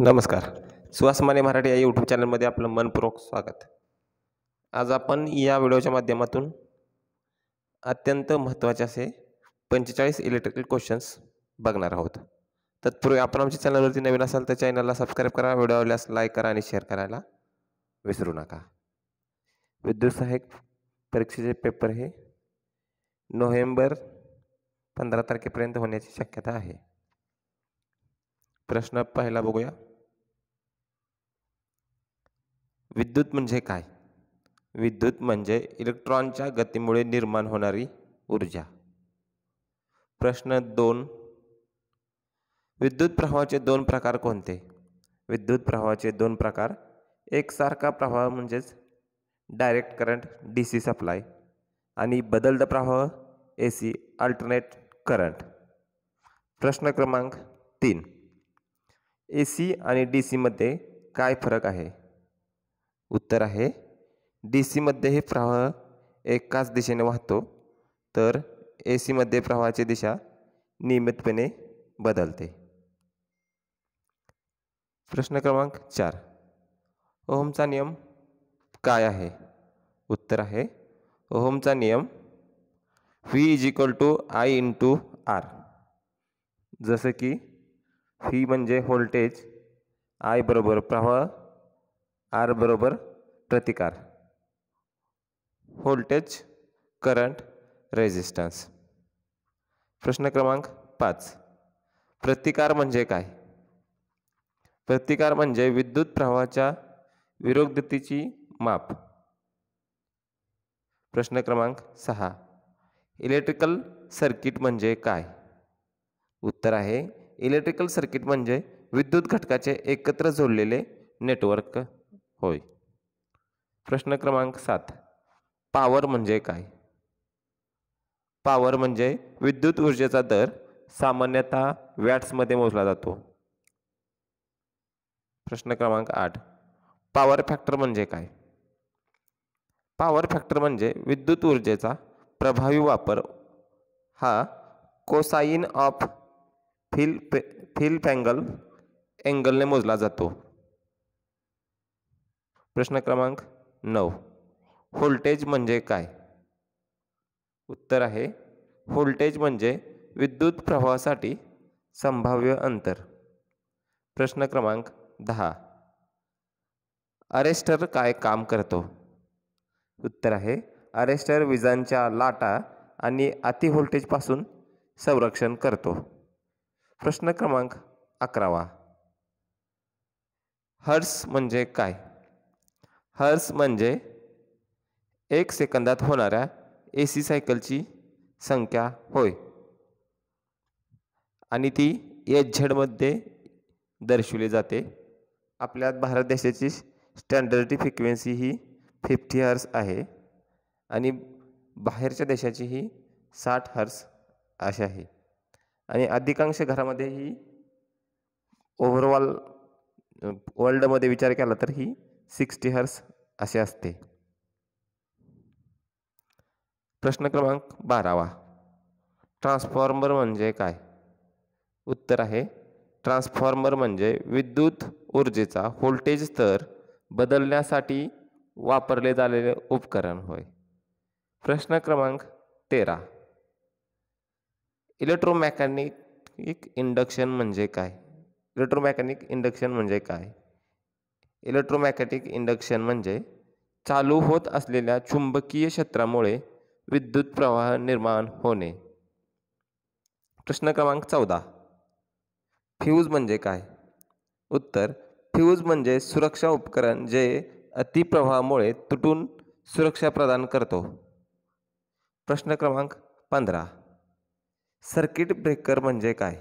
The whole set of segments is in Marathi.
नमस्कार. सुहास माने मराठी या यूट्यूब चॅनलमध्ये आपलं मनपूर्वक स्वागत. आज आपण या व्हिडिओच्या माध्यमातून अत्यंत महत्त्वाचे असे 45 इलेक्ट्रिकल क्वेश्चन्स बघणार आहोत. तत्पूर्वी आपण आमच्या चॅनलवरती नवीन असाल तर चॅनलला सबस्क्राईब करा, व्हिडिओ आवडल्यास लाईक करा आणि शेअर करायला विसरू नका. विद्युत सहाय्यक परीक्षेचे पेपर हे नोव्हेंबर 15 तारखेपर्यंत होण्याची शक्यता आहे. प्रश्न पहिला बघूया. विद्युत म्हणजे काय? विद्युत म्हणजे इलेक्ट्रॉनच्या गतीमुळे निर्माण होणारी ऊर्जा. प्रश्न 2. विद्युत प्रवाहाचे दोन प्रकार कोणते? विद्युत प्रवाहाचे दोन प्रकार: एकसारखा प्रवाह म्हणजेच डायरेक्ट करंट DC सप्लाय आणि बदलता प्रवाह AC अल्टरनेट करंट. प्रश्न क्रमांक 3. AC आणि DC मध्ये काय फरक आहे? उत्तर आहे, DC मध्ये हे प्रवाह एकाच दिशेने वाहतो, तर AC मध्ये प्रवाहाची दिशा नियमितपणे बदलते. प्रश्न क्रमांक 4. ओहमचा नियम काय आहे? उत्तर आहे, ओहमचा नियम V = I × R. जसं की V म्हणजे व्होल्टेज, I बरोबर प्रवाह, R बरोबर प्रतिकार. Voltage, current, resistance. प्रश्न क्रमांक 5. प्रतिकार म्हणजे काय? प्रतिकार म्हणजे विद्युत प्रवाहाच्या विरोधतेची माप. प्रश्न क्रमांक 6. इलेक्ट्रिकल सर्किट म्हणजे काय? उत्तर आहे, इलेक्ट्रिकल सर्किट म्हणजे विद्युत घटकाचे एकत्र जोडलेले नेटवर्क होय. प्रश्न क्रमांक 7. पॉवर म्हणजे काय? पॉवर म्हणजे विद्युत ऊर्जेचा दर, सामान्यतः वॅट्समध्ये मोजला जातो. प्रश्न क्रमांक 8. पॉवर फॅक्टर म्हणजे काय? पॉवर फॅक्टर म्हणजे विद्युत ऊर्जेचा प्रभावी वापर हा कोसाइन ऑफ फिलिप अँगलने मोजला जातो. प्रश्न क्रमांक 9. व्होल्टेज म्हणजे काय? उत्तर आहे, व्होल्टेज म्हणजे विद्युत प्रवाहासाठी संभाव्य अंतर. प्रश्न क्रमांक 10. अरेस्टर काय काम करतो? उत्तर आहे, अरेस्टर विजांच्या लाटा आणि अति व्होल्टेजपासून संरक्षण करतो. प्रश्न क्रमांक 11. हर्ट्झ म्हणजे काय? हर्ट्झ म्हणजे 1 सेकंदात होणाऱ्या AC सायकलची संख्या होय, आणि ती Hz मध्ये दर्शवली जाते. आपल्या भारत देशाची स्टँडर्ड फ्रिक्वेन्सी ही 50 हर्ट्झ आहे आणि बाहेरच्या देशाची ही 60 हर्ट्झ अशी आहे. आणि अधिकांश घरामध्ये ही ओव्हरऑल वर्ल्डमध्ये विचार केला तर ही 60 हर्ट्झ असे असते. प्रश्न क्रमांक 12. ट्रान्सफॉर्मर म्हणजे काय? उत्तर आहे, ट्रान्सफॉर्मर म्हणजे विद्युत ऊर्जेचा व्होल्टेज स्तर बदलण्यासाठी वापरले जाणारे उपकरण होय. प्रश्न क्रमांक 13. इलेक्ट्रोमॅग्नेटिक इंडक्शन म्हणजे काय? इलेक्ट्रोमॅग्नेटिक इंडक्शन म्हणजे काय? इलेक्ट्रोमॅग्नेटिक इंडक्शन म्हणजे चालू होत असलेल्या चुंबकीय क्षेत्रामुळे विद्युत प्रवाह निर्माण होणे. प्रश्न क्रमांक 14. फ्यूज म्हणजे काय? उत्तर, फ्यूज म्हणजे सुरक्षा उपकरण जे अतिप्रवाहामुळे तुटून सुरक्षा प्रदान करतो. प्रश्न क्रमांक 15. सर्किट ब्रेकर म्हणजे काय?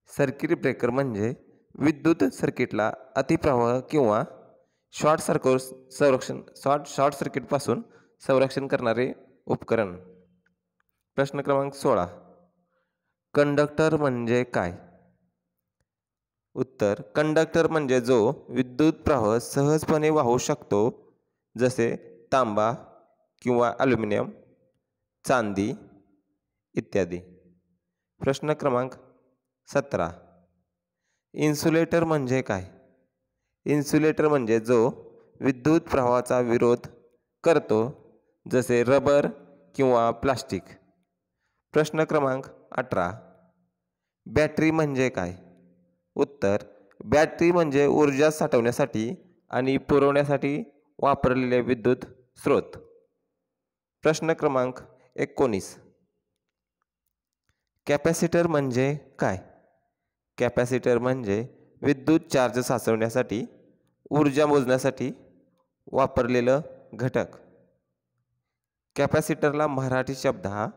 सर्किट ब्रेकर म्हणजे विद्युत सर्किटला अतिप्रवाह किंवा शॉर्ट सर्किटपासून संरक्षण करणारे उपकरण. प्रश्न क्रमांक 16. कंडक्टर म्हणजे काय? उत्तर, कंडक्टर म्हणजे जो विद्युत प्रवाह सहजपणे वाहू शकतो, जसे तांबा किंवा ॲल्युमिनियम, चांदी इत्यादी. प्रश्न क्रमांक 17. इन्सुलेटर म्हणजे काय? इन्सुलेटर म्हणजे जो विद्युत प्रवाहाचा विरोध करतो, जसे रबर किंवा प्लास्टिक. प्रश्न क्रमांक 18. बॅटरी म्हणजे काय? उत्तर: बॅटरी म्हणजे ऊर्जा साठवण्यासाठी आणि पुरवण्यासाठी वापरलेले विद्युत स्रोत. प्रश्न क्रमांक 19. कॅपॅसिटर म्हणजे काय? कॅपॅसिटर म्हणजे विद्युत चार्ज साचवण्यासाठी, ऊर्जा मोजण्यासाठी वापरलेलं घटक. कॅपॅसिटरला मराठी शब्द हा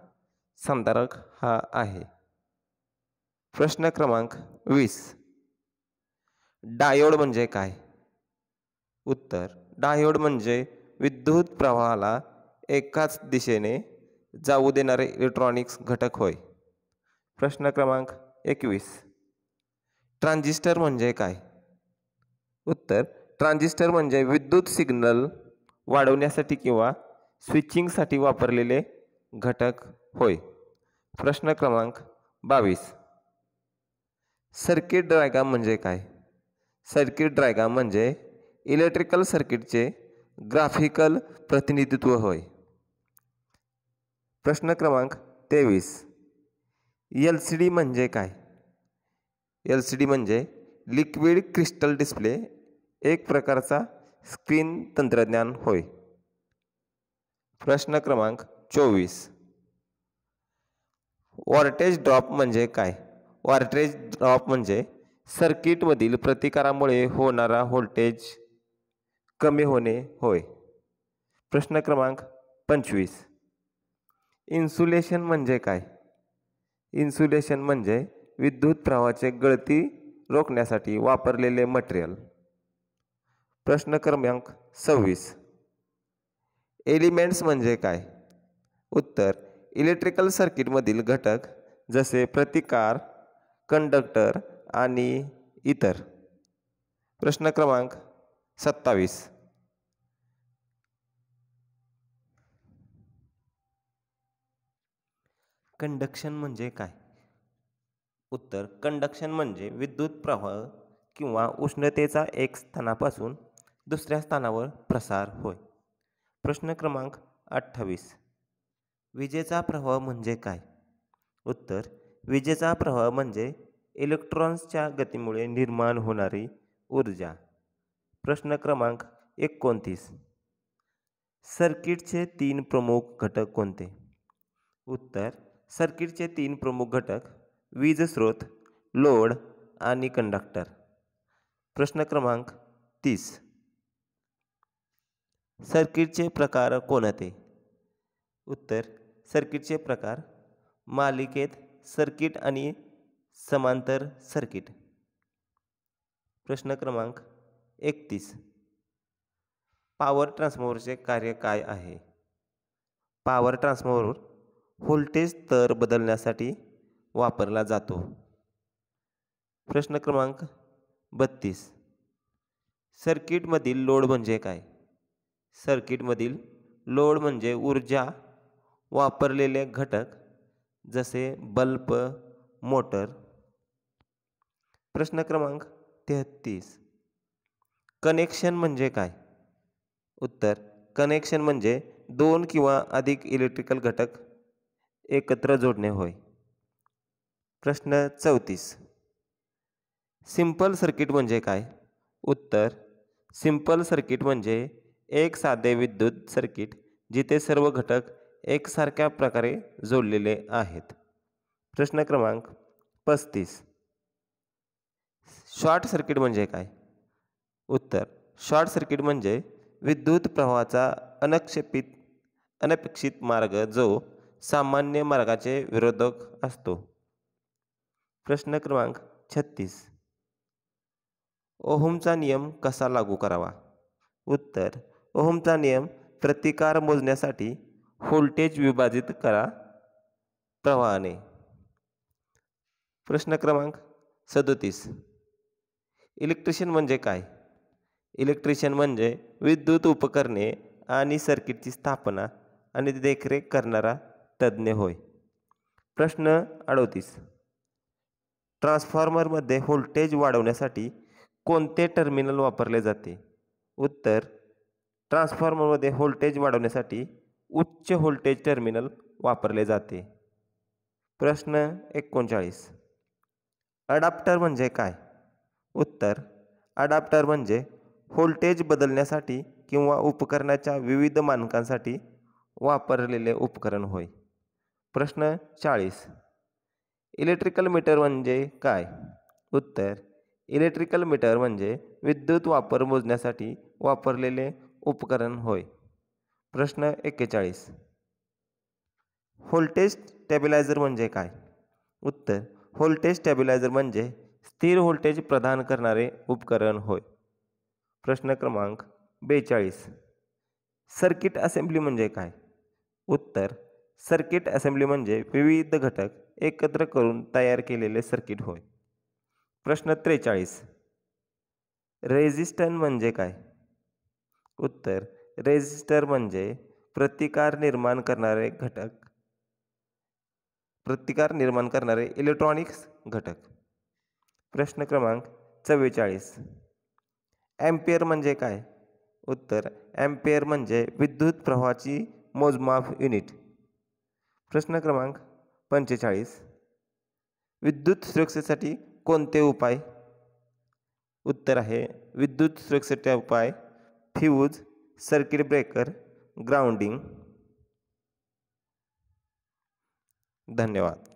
संधारक हा आहे. प्रश्न क्रमांक 20. डायोड म्हणजे काय? उत्तर: डायोड म्हणजे विद्युत प्रवाहाला एकाच दिशेने जाऊ देणारे इलेक्ट्रॉनिक्स घटक होय. प्रश्न क्रमांक 21. ट्रान्झिस्टर म्हणजे काय? उत्तर: ट्रान्झिस्टर म्हणजे विद्युत सिग्नल वाढवण्यासाठी किंवा स्विचिंगसाठी वापरलेले घटक होय. प्रश्न क्रमांक 22. सर्किट डायग्राम म्हणजे काय? सर्किट डायग्राम म्हणजे इलेक्ट्रिकल सर्किटचे ग्राफिकल प्रतिनिधित्व होय. प्रश्न क्रमांक 23. LCD म्हणजे काय? LCD म्हणजे लिक्विड क्रिस्टल डिस्प्ले, एक प्रकारचा स्क्रीन तंत्रज्ञान होय. प्रश्न क्रमांक 24. व्होल्टेज ड्रॉप म्हणजे काय? व्होल्टेज ड्रॉप म्हणजे सर्किटमधील प्रतिकारामुळे होणारा व्होल्टेज कमी होणे होय. प्रश्न क्रमांक 25. इन्सुलेशन म्हणजे काय? इन्सुलेशन म्हणजे विद्युत प्रवाहाचे गळती रोखण्यासाठी वापरलेले मटेरियल. प्रश्न क्रमांक 26. एलिमेंट्स म्हणजे काय? उत्तर: इलेक्ट्रिकल सर्किटमधील घटक जसे प्रतिकार, कंडक्टर आणि इतर. प्रश्न क्रमांक 27. कंडक्शन म्हणजे काय? उत्तर: कंडक्शन म्हणजे विद्युत प्रवाह किंवा उष्णतेचा एक स्थानापासून दुसऱ्या स्थानावर प्रसार होय. प्रश्न क्रमांक 28. विजेचा प्रवाह म्हणजे काय? उत्तर: विजेचा प्रवाह म्हणजे इलेक्ट्रॉन्सच्या गतीमुळे निर्माण होणारी ऊर्जा. प्रश्न क्रमांक 29. सर्किटचे 3 प्रमुख घटक कोणते? उत्तर: सर्किटचे 3 प्रमुख घटक वीज स्रोत, लोड आणि कंडक्टर. प्रश्न क्रमांक 30. सर्किटचे प्रकार कोणते? उत्तर: सर्किटचे प्रकार मालिकेत सर्किट आणि समांतर सर्किट. प्रश्न क्रमांक 31. पॉवर ट्रान्सफॉर्मरचे कार्य काय आहे? पॉवर ट्रान्सफॉर्मर व्होल्टेज स्तर बदलण्यासाठी वापरला जातो. प्रश्न क्रमांक 32. सर्किटमधील लोड म्हणजे काय? सर्किटमधील लोड म्हणजे ऊर्जा वापरलेले घटक जसे बल्ब, मोटर. प्रश्न क्रमांक 33. कनेक्शन म्हणजे काय? उत्तर: कनेक्शन म्हणजे 2 किंवा अधिक इलेक्ट्रिकल घटक एकत्र जोडणे होय. प्रश्न 34. सिंपल सर्किट म्हणजे काय? उत्तर: सिंपल सर्किट म्हणजे एक साधे विद्युत सर्किट जिथे सर्व घटक एकसारख्या प्रकारे जोडलेले आहेत. प्रश्न क्रमांक 35. शॉर्ट सर्किट म्हणजे काय? उत्तर: शॉर्ट सर्किट म्हणजे विद्युत प्रवाहाचा अनपेक्षित मार्ग जो सामान्य मार्गाचे विरोधक असतो. प्रश्न क्रमांक 36. ओहमचा नियम कसा लागू करावा? उत्तर: ओहमचा नियम प्रतिकार मोजण्यासाठी व्होल्टेज विभाजित करा प्रवाहाने. प्रश्न क्रमांक 37. इलेक्ट्रिशियन म्हणजे काय? इलेक्ट्रिशियन म्हणजे विद्युत उपकरणे आणि सर्किटची स्थापना आणि देखरेख करणारा तज्ज्ञ होय. प्रश्न 38. ट्रान्सफॉर्मरमध्ये व्होल्टेज वाढवण्यासाठी कोणते टर्मिनल वापरले जाते? उत्तर, ट्रान्सफॉर्मरमध्ये व्होल्टेज वाढवण्यासाठी उच्च व्होल्टेज टर्मिनल वापरले जाते. प्रश्न 39. अडाप्टर म्हणजे काय? उत्तर, अडाप्टर म्हणजे व्होल्टेज बदलण्यासाठी किंवा उपकरणाच्या विविध मानकांसाठी वापरलेले उपकरण होय. प्रश्न 40. इलेक्ट्रिकल मीटर म्हणजे काय? उत्तर, इलेक्ट्रिकल मीटर म्हणजे विद्युत वापर मोजण्यासाठी वापरलेले उपकरण होय. प्रश्न 41. व्होल्टेज स्टॅबिलायझर म्हणजे काय? उत्तर, व्होल्टेज स्टॅबिलायझर म्हणजे स्थिर व्होल्टेज प्रदान करणारे उपकरण होय. प्रश्न क्रमांक 42. सर्किट असेंब्ली म्हणजे काय? उत्तर, सर्किट असेंब्ली म्हणजे विविध घटक एकत्र करून तयार केलेले सर्किट होय. प्रश्न 43. रेझिस्टन्स म्हणजे काय? उत्तर, रेझिस्टर म्हणजे प्रतिकार निर्माण करणारे इलेक्ट्रॉनिक्स घटक. प्रश्न क्रमांक 44. एम्पियर म्हणजे काय? उत्तर, एम्पियर म्हणजे विद्युत प्रवाहाची मोजमाप युनिट. प्रश्न क्रमांक 45. विद्युत सुरक्षेसाठी कोणते उपाय? उत्तर आहे, विद्युत सुरक्षेचे उपाय फ्यूज, सर्किट ब्रेकर, ग्राउंडिंग. धन्यवाद.